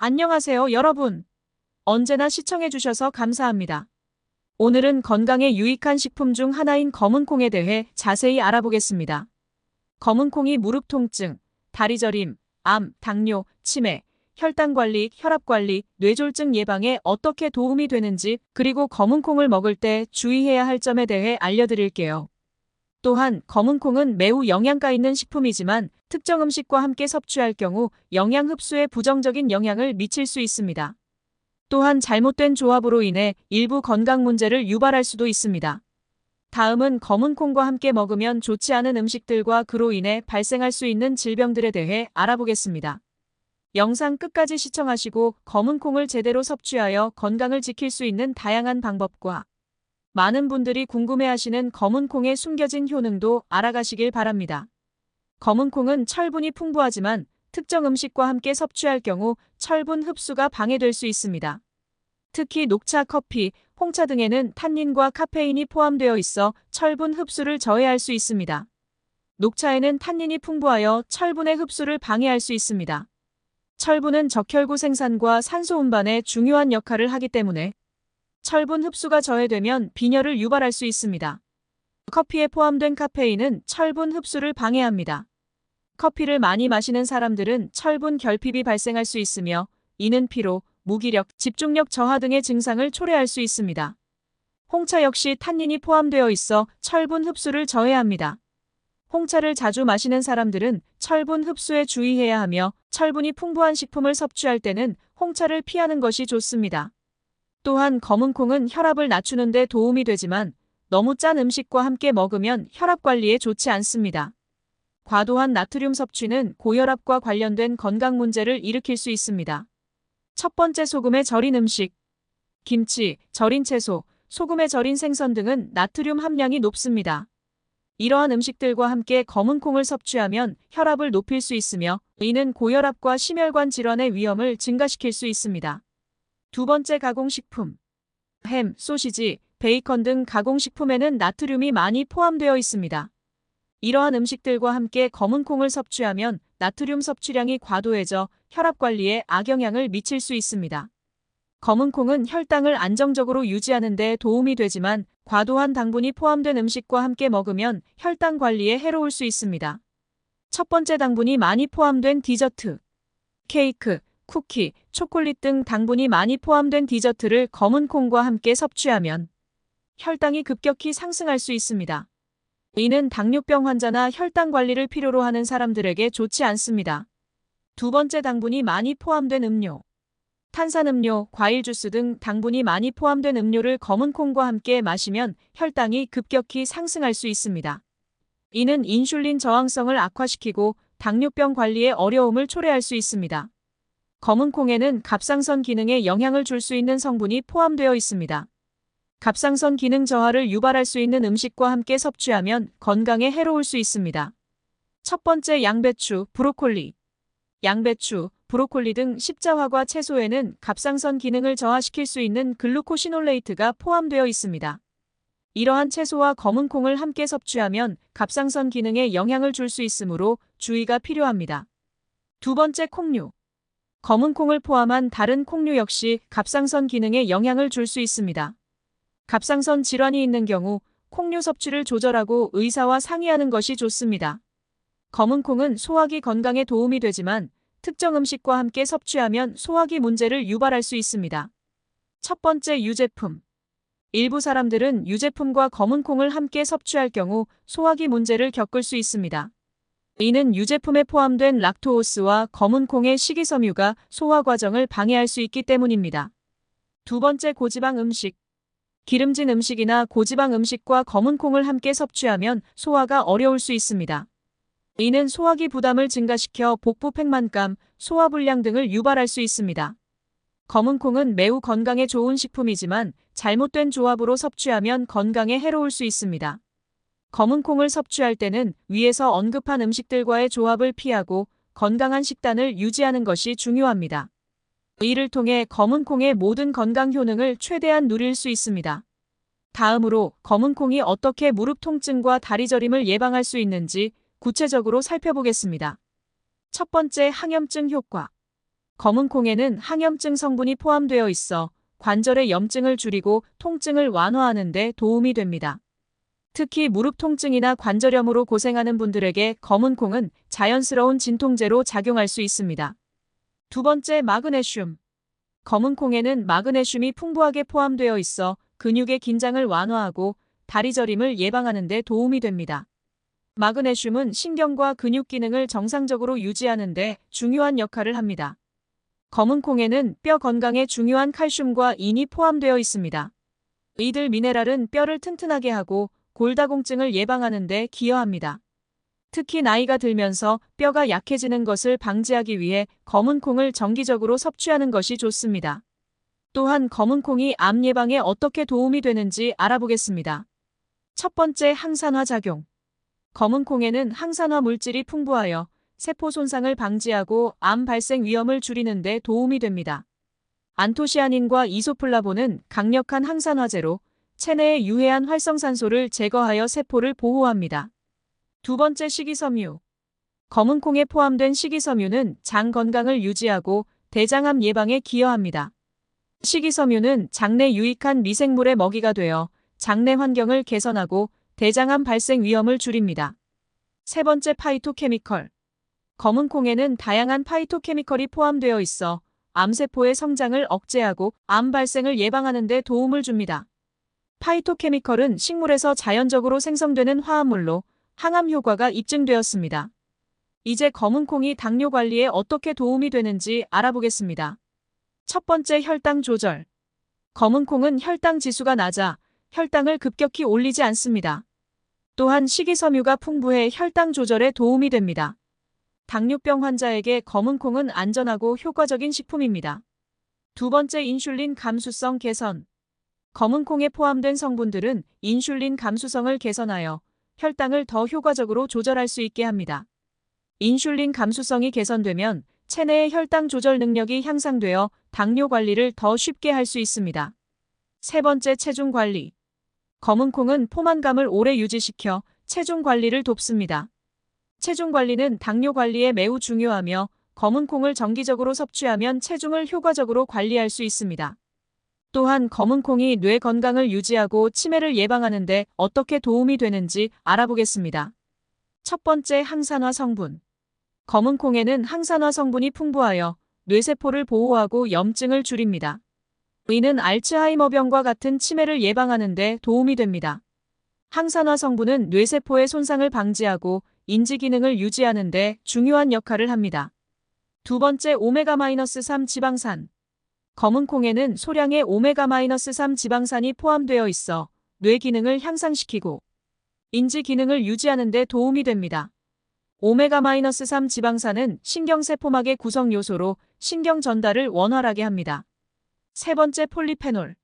안녕하세요, 여러분. 언제나 시청해주셔서 감사합니다. 오늘은 건강에 유익한 식품 중 하나인 검은콩에 대해 자세히 알아보겠습니다. 검은콩이 무릎 통증, 다리 저림, 암, 당뇨, 치매, 혈당 관리, 혈압 관리, 뇌졸중 예방에 어떻게 도움이 되는지, 그리고 검은콩을 먹을 때 주의해야 할 점에 대해 알려드릴게요. 또한 검은콩은 매우 영양가 있는 식품이지만 특정 음식과 함께 섭취할 경우 영양 흡수에 부정적인 영향을 미칠 수 있습니다. 또한 잘못된 조합으로 인해 일부 건강 문제를 유발할 수도 있습니다. 다음은 검은콩과 함께 먹으면 좋지 않은 음식들과 그로 인해 발생할 수 있는 질병들에 대해 알아보겠습니다. 영상 끝까지 시청하시고 검은콩을 제대로 섭취하여 건강을 지킬 수 있는 다양한 방법과 많은 분들이 궁금해하시는 검은콩의 숨겨진 효능도 알아가시길 바랍니다. 검은콩은 철분이 풍부하지만 특정 음식과 함께 섭취할 경우 철분 흡수가 방해될 수 있습니다. 특히 녹차, 커피, 홍차 등에는 탄닌과 카페인이 포함되어 있어 철분 흡수를 저해할 수 있습니다. 녹차에는 탄닌이 풍부하여 철분의 흡수를 방해할 수 있습니다. 철분은 적혈구 생산과 산소 운반에 중요한 역할을 하기 때문에 철분 흡수가 저해되면 빈혈을 유발할 수 있습니다. 커피에 포함된 카페인은 철분 흡수를 방해합니다. 커피를 많이 마시는 사람들은 철분 결핍이 발생할 수 있으며 이는 피로, 무기력, 집중력 저하 등의 증상을 초래할 수 있습니다. 홍차 역시 탄닌이 포함되어 있어 철분 흡수를 저해합니다. 홍차를 자주 마시는 사람들은 철분 흡수에 주의해야 하며 철분이 풍부한 식품을 섭취할 때는 홍차를 피하는 것이 좋습니다. 또한 검은콩은 혈압을 낮추는 데 도움이 되지만 너무 짠 음식과 함께 먹으면 혈압 관리에 좋지 않습니다. 과도한 나트륨 섭취는 고혈압과 관련된 건강 문제를 일으킬 수 있습니다. 첫 번째, 소금에 절인 음식. 김치, 절인 채소, 소금에 절인 생선 등은 나트륨 함량이 높습니다. 이러한 음식들과 함께 검은콩을 섭취하면 혈압을 높일 수 있으며 이는 고혈압과 심혈관 질환의 위험을 증가시킬 수 있습니다. 두 번째, 가공식품. 햄, 소시지, 베이컨 등 가공식품에는 나트륨이 많이 포함되어 있습니다. 이러한 음식들과 함께 검은콩을 섭취하면 나트륨 섭취량이 과도해져 혈압 관리에 악영향을 미칠 수 있습니다. 검은콩은 혈당을 안정적으로 유지하는 데 도움이 되지만 과도한 당분이 포함된 음식과 함께 먹으면 혈당 관리에 해로울 수 있습니다. 첫 번째, 당분이 많이 포함된 디저트. 케이크, 쿠키, 초콜릿 등 당분이 많이 포함된 디저트를 검은콩과 함께 섭취하면 혈당이 급격히 상승할 수 있습니다. 이는 당뇨병 환자나 혈당 관리를 필요로 하는 사람들에게 좋지 않습니다. 두 번째, 당분이 많이 포함된 음료. 탄산음료, 과일 주스 등 당분이 많이 포함된 음료를 검은콩과 함께 마시면 혈당이 급격히 상승할 수 있습니다. 이는 인슐린 저항성을 악화시키고 당뇨병 관리에 어려움을 초래할 수 있습니다. 검은콩에는 갑상선 기능에 영향을 줄 수 있는 성분이 포함되어 있습니다. 갑상선 기능 저하를 유발할 수 있는 음식과 함께 섭취하면 건강에 해로울 수 있습니다. 첫 번째, 양배추, 브로콜리. 양배추, 브로콜리 등 십자화과 채소에는 갑상선 기능을 저하시킬 수 있는 글루코시놀레이트가 포함되어 있습니다. 이러한 채소와 검은콩을 함께 섭취하면 갑상선 기능에 영향을 줄 수 있으므로 주의가 필요합니다. 두 번째, 콩류. 검은콩을 포함한 다른 콩류 역시 갑상선 기능에 영향을 줄 수 있습니다. 갑상선 질환이 있는 경우 콩류 섭취를 조절하고 의사와 상의하는 것이 좋습니다. 검은콩은 소화기 건강에 도움이 되지만 특정 음식과 함께 섭취하면 소화기 문제를 유발할 수 있습니다. 첫 번째, 유제품. 일부 사람들은 유제품과 검은콩을 함께 섭취할 경우 소화기 문제를 겪을 수 있습니다. 이는 유제품에 포함된 락토오스와 검은콩의 식이섬유가 소화 과정을 방해할 수 있기 때문입니다. 두 번째, 고지방 음식. 기름진 음식이나 고지방 음식과 검은콩을 함께 섭취하면 소화가 어려울 수 있습니다. 이는 소화기 부담을 증가시켜 복부 팽만감, 소화불량 등을 유발할 수 있습니다. 검은콩은 매우 건강에 좋은 식품이지만 잘못된 조합으로 섭취하면 건강에 해로울 수 있습니다. 검은콩을 섭취할 때는 위에서 언급한 음식들과의 조합을 피하고 건강한 식단을 유지하는 것이 중요합니다. 이를 통해 검은콩의 모든 건강 효능을 최대한 누릴 수 있습니다. 다음으로 검은콩이 어떻게 무릎 통증과 다리 저림을 예방할 수 있는지 구체적으로 살펴보겠습니다. 첫 번째, 항염증 효과. 검은 콩에는 항염증 성분이 포함되어 있어 관절의 염증을 줄이고 통증을 완화하는 데 도움이 됩니다. 특히 무릎 통증이나 관절염으로 고생하는 분들에게 검은 콩은 자연스러운 진통제로 작용할 수 있습니다. 두 번째, 마그네슘. 검은 콩에는 마그네슘이 풍부하게 포함되어 있어 근육의 긴장을 완화하고 다리 저림을 예방하는 데 도움이 됩니다. 마그네슘은 신경과 근육 기능을 정상적으로 유지하는 데 중요한 역할을 합니다. 검은 콩에는 뼈 건강에 중요한 칼슘과 인이 포함되어 있습니다. 이들 미네랄은 뼈를 튼튼하게 하고 골다공증을 예방하는 데 기여합니다. 특히 나이가 들면서 뼈가 약해지는 것을 방지하기 위해 검은 콩을 정기적으로 섭취하는 것이 좋습니다. 또한 검은 콩이 암 예방에 어떻게 도움이 되는지 알아보겠습니다. 첫 번째, 항산화 작용. 검은 콩에는 항산화 물질이 풍부하여 세포 손상을 방지하고 암 발생 위험을 줄이는 데 도움이 됩니다. 안토시아닌과 이소플라본은 강력한 항산화제로 체내의 유해한 활성산소를 제거하여 세포를 보호합니다. 두 번째, 식이섬유. 검은 콩에 포함된 식이섬유는 장 건강을 유지하고 대장암 예방에 기여합니다. 식이섬유는 장내 유익한 미생물의 먹이가 되어 장내 환경을 개선하고 대장암 발생 위험을 줄입니다. 세 번째, 파이토케미컬. 검은 콩에는 다양한 파이토케미컬이 포함되어 있어 암세포의 성장을 억제하고 암 발생을 예방하는 데 도움을 줍니다. 파이토케미컬은 식물에서 자연적으로 생성되는 화합물로 항암 효과가 입증되었습니다. 이제 검은 콩이 당뇨 관리에 어떻게 도움이 되는지 알아보겠습니다. 첫 번째, 혈당 조절. 검은 콩은 혈당 지수가 낮아 혈당을 급격히 올리지 않습니다. 또한 식이섬유가 풍부해 혈당 조절에 도움이 됩니다. 당뇨병 환자에게 검은 콩은 안전하고 효과적인 식품입니다. 두 번째, 인슐린 감수성 개선. 검은 콩에 포함된 성분들은 인슐린 감수성을 개선하여 혈당을 더 효과적으로 조절할 수 있게 합니다. 인슐린 감수성이 개선되면 체내의 혈당 조절 능력이 향상되어 당뇨 관리를 더 쉽게 할 수 있습니다. 세 번째, 체중 관리. 검은 콩은 포만감을 오래 유지시켜 체중 관리를 돕습니다. 체중 관리는 당뇨 관리에 매우 중요하며 검은 콩을 정기적으로 섭취하면 체중을 효과적으로 관리할 수 있습니다. 또한 검은 콩이 뇌 건강을 유지하고 치매를 예방하는 데 어떻게 도움이 되는지 알아보겠습니다. 첫 번째, 항산화 성분. 검은 콩에는 항산화 성분이 풍부하여 뇌세포를 보호하고 염증을 줄입니다. 이는 알츠하이머병과 같은 치매를 예방하는 데 도움이 됩니다. 항산화 성분은 뇌세포의 손상을 방지하고 인지 기능을 유지하는 데 중요한 역할을 합니다. 두 번째, 오메가-3 지방산. 검은 콩에는 소량의 오메가-3 지방산이 포함되어 있어 뇌 기능을 향상시키고 인지 기능을 유지하는 데 도움이 됩니다. 오메가-3 지방산은 신경세포막의 구성 요소로 신경 전달을 원활하게 합니다. 세 번째, 폴리페놀.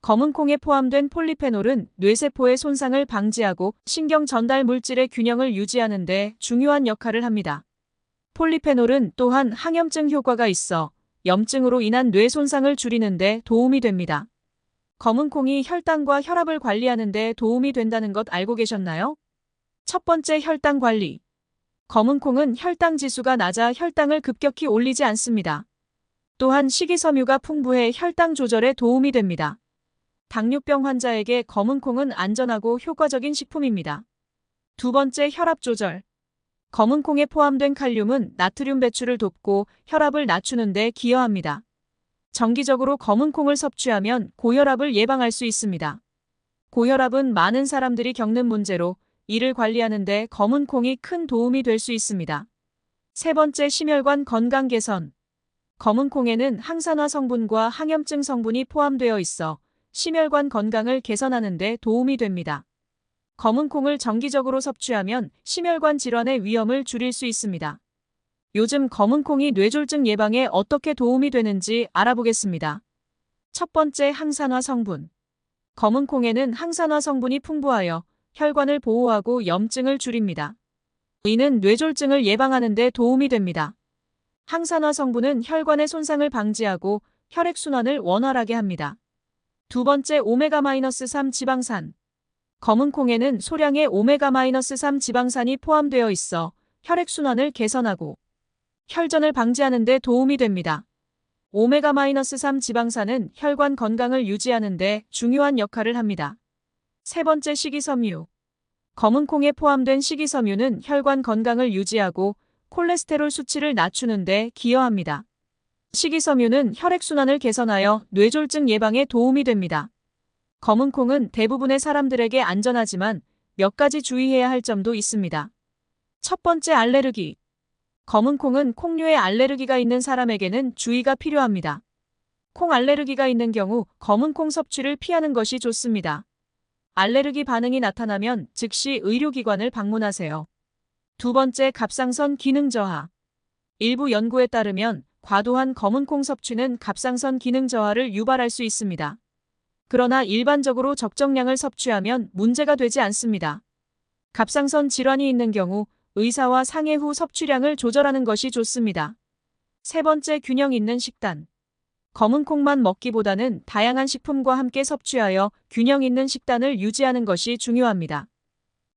검은 콩에 포함된 폴리페놀은 뇌세포의 손상을 방지하고 신경 전달 물질의 균형을 유지하는 데 중요한 역할을 합니다. 폴리페놀은 또한 항염증 효과가 있어 염증으로 인한 뇌 손상을 줄이는 데 도움이 됩니다. 검은 콩이 혈당과 혈압을 관리하는 데 도움이 된다는 것 알고 계셨나요? 첫 번째, 혈당 관리. 검은 콩은 혈당 지수가 낮아 혈당을 급격히 올리지 않습니다. 또한 식이섬유가 풍부해 혈당 조절에 도움이 됩니다. 당뇨병 환자에게 검은 콩은 안전하고 효과적인 식품입니다. 두 번째, 혈압 조절. 검은 콩에 포함된 칼륨은 나트륨 배출을 돕고 혈압을 낮추는 데 기여합니다. 정기적으로 검은 콩을 섭취하면 고혈압을 예방할 수 있습니다. 고혈압은 많은 사람들이 겪는 문제로 이를 관리하는 데 검은 콩이 큰 도움이 될 수 있습니다. 세 번째, 심혈관 건강 개선. 검은 콩에는 항산화 성분과 항염증 성분이 포함되어 있어 심혈관 건강을 개선하는 데 도움이 됩니다. 검은 콩을 정기적으로 섭취하면 심혈관 질환의 위험을 줄일 수 있습니다. 요즘 검은 콩이 뇌졸중 예방에 어떻게 도움이 되는지 알아보겠습니다. 첫 번째, 항산화 성분. 검은 콩에는 항산화 성분이 풍부하여 혈관을 보호하고 염증을 줄입니다. 이는 뇌졸중을 예방하는 데 도움이 됩니다. 항산화 성분은 혈관의 손상을 방지하고 혈액순환을 원활하게 합니다. 두 번째, 오메가-3 지방산. 검은 콩에는 소량의 오메가-3 지방산이 포함되어 있어 혈액순환을 개선하고 혈전을 방지하는 데 도움이 됩니다. 오메가-3 지방산은 혈관 건강을 유지하는 데 중요한 역할을 합니다. 세 번째, 식이섬유. 검은 콩에 포함된 식이섬유는 혈관 건강을 유지하고 콜레스테롤 수치를 낮추는 데 기여합니다. 식이섬유는 혈액순환을 개선하여 뇌졸중 예방에 도움이 됩니다. 검은 콩은 대부분의 사람들에게 안전하지만 몇 가지 주의해야 할 점도 있습니다. 첫 번째, 알레르기. 검은 콩은 콩류에 알레르기가 있는 사람에게는 주의가 필요합니다. 콩 알레르기가 있는 경우 검은 콩 섭취를 피하는 것이 좋습니다. 알레르기 반응이 나타나면 즉시 의료기관을 방문하세요. 두 번째, 갑상선 기능 저하. 일부 연구에 따르면 과도한 검은 콩 섭취는 갑상선 기능 저하를 유발할 수 있습니다. 그러나 일반적으로 적정량을 섭취하면 문제가 되지 않습니다. 갑상선 질환이 있는 경우 의사와 상의 후 섭취량을 조절하는 것이 좋습니다. 세 번째, 균형 있는 식단. 검은 콩만 먹기보다는 다양한 식품과 함께 섭취하여 균형 있는 식단을 유지하는 것이 중요합니다.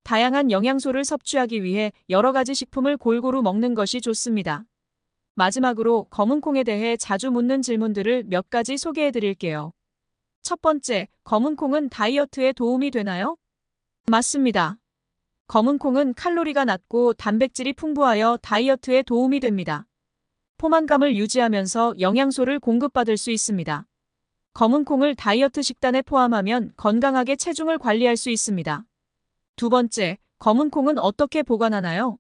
다양한 영양소를 섭취하기 위해 여러 가지 식품을 골고루 먹는 것이 좋습니다. 마지막으로 검은 콩에 대해 자주 묻는 질문들을 몇 가지 소개해 드릴게요. 첫 번째, 검은 콩은 다이어트에 도움이 되나요? 맞습니다. 검은 콩은 칼로리가 낮고 단백질이 풍부하여 다이어트에 도움이 됩니다. 포만감을 유지하면서 영양소를 공급받을 수 있습니다. 검은 콩을 다이어트 식단에 포함하면 건강하게 체중을 관리할 수 있습니다. 두 번째, 검은 콩은 어떻게 보관하나요?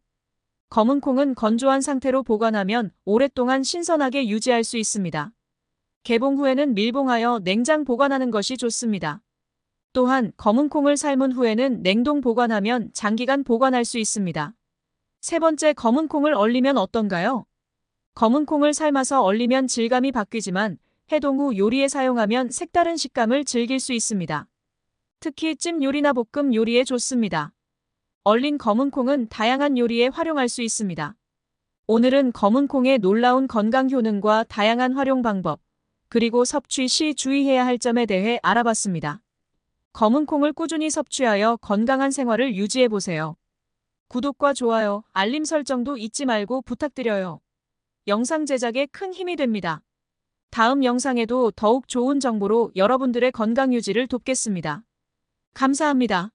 검은 콩은 건조한 상태로 보관하면 오랫동안 신선하게 유지할 수 있습니다. 개봉 후에는 밀봉하여 냉장 보관하는 것이 좋습니다. 또한 검은 콩을 삶은 후에는 냉동 보관하면 장기간 보관할 수 있습니다. 세 번째, 검은 콩을 얼리면 어떤가요? 검은 콩을 삶아서 얼리면 질감이 바뀌지만 해동 후 요리에 사용하면 색다른 식감을 즐길 수 있습니다. 특히 찜 요리나 볶음 요리에 좋습니다. 얼린 검은 콩은 다양한 요리에 활용할 수 있습니다. 오늘은 검은 콩의 놀라운 건강 효능과 다양한 활용 방법, 그리고 섭취 시 주의해야 할 점에 대해 알아봤습니다. 검은 콩을 꾸준히 섭취하여 건강한 생활을 유지해보세요. 구독과 좋아요, 알림 설정도 잊지 말고 부탁드려요. 영상 제작에 큰 힘이 됩니다. 다음 영상에도 더욱 좋은 정보로 여러분들의 건강 유지를 돕겠습니다. 감사합니다.